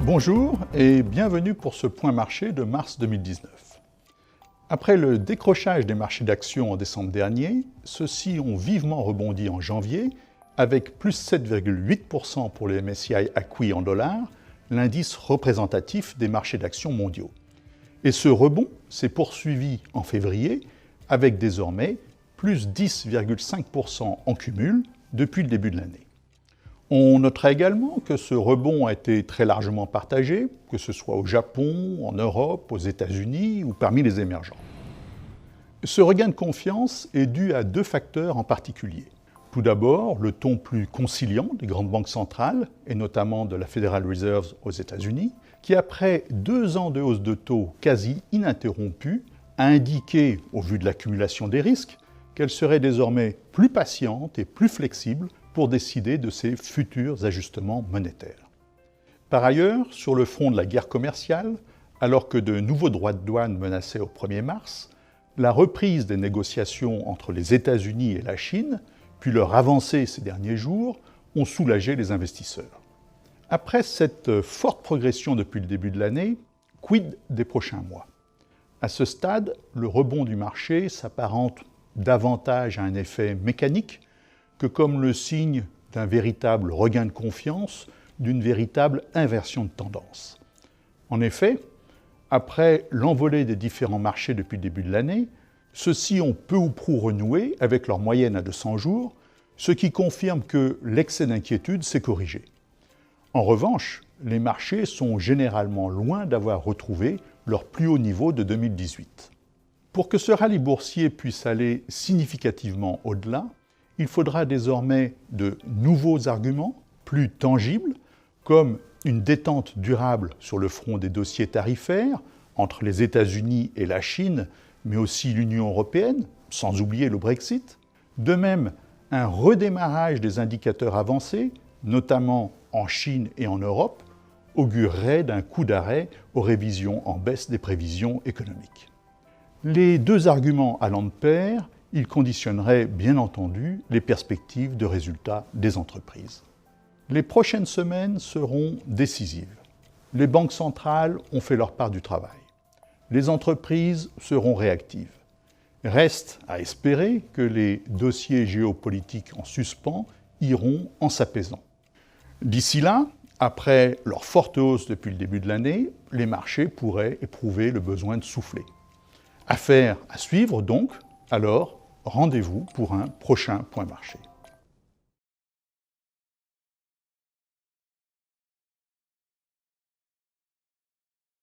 Bonjour et bienvenue pour ce point marché de mars 2019. Après le décrochage des marchés d'actions en décembre dernier, ceux-ci ont vivement rebondi en janvier avec plus 7,8% pour le MSCI acquis en dollars, l'indice représentatif des marchés d'actions mondiaux. Et ce rebond s'est poursuivi en février avec désormais plus 10,5% en cumul depuis le début de l'année. On notera également que ce rebond a été très largement partagé, que ce soit au Japon, en Europe, aux États-Unis ou parmi les émergents. Ce regain de confiance est dû à deux facteurs en particulier. Tout d'abord, le ton plus conciliant des grandes banques centrales, et notamment de la Federal Reserve aux États-Unis, qui après 2 ans de hausse de taux quasi ininterrompue, a indiqué, au vu de l'accumulation des risques, qu'elle serait désormais plus patiente et plus flexible pour décider de ses futurs ajustements monétaires. Par ailleurs, sur le front de la guerre commerciale, alors que de nouveaux droits de douane menaçaient au 1er mars, la reprise des négociations entre les États-Unis et la Chine, puis leur avancée ces derniers jours, ont soulagé les investisseurs. Après cette forte progression depuis le début de l'année, quid des prochains mois? À ce stade, le rebond du marché s'apparente davantage à un effet mécanique que comme le signe d'un véritable regain de confiance, d'une véritable inversion de tendance. En effet, après l'envolée des différents marchés depuis le début de l'année, ceux-ci ont peu ou prou renoué avec leur moyenne à 200 jours, ce qui confirme que l'excès d'inquiétude s'est corrigé. En revanche, les marchés sont généralement loin d'avoir retrouvé leur plus haut niveau de 2018. Pour que ce rallye boursier puisse aller significativement au-delà, il faudra désormais de nouveaux arguments, plus tangibles, comme une détente durable sur le front des dossiers tarifaires entre les États-Unis et la Chine, mais aussi l'Union européenne, sans oublier le Brexit. De même, un redémarrage des indicateurs avancés, notamment en Chine et en Europe, augurerait d'un coup d'arrêt aux révisions en baisse des prévisions économiques. Les deux arguments allant de pair, ils conditionneraient bien entendu les perspectives de résultats des entreprises. Les prochaines semaines seront décisives. Les banques centrales ont fait leur part du travail. Les entreprises seront réactives. Reste à espérer que les dossiers géopolitiques en suspens iront en s'apaisant. D'ici là, après leur forte hausse depuis le début de l'année, les marchés pourraient éprouver le besoin de souffler. Affaire à suivre donc, alors rendez-vous pour un prochain point marché.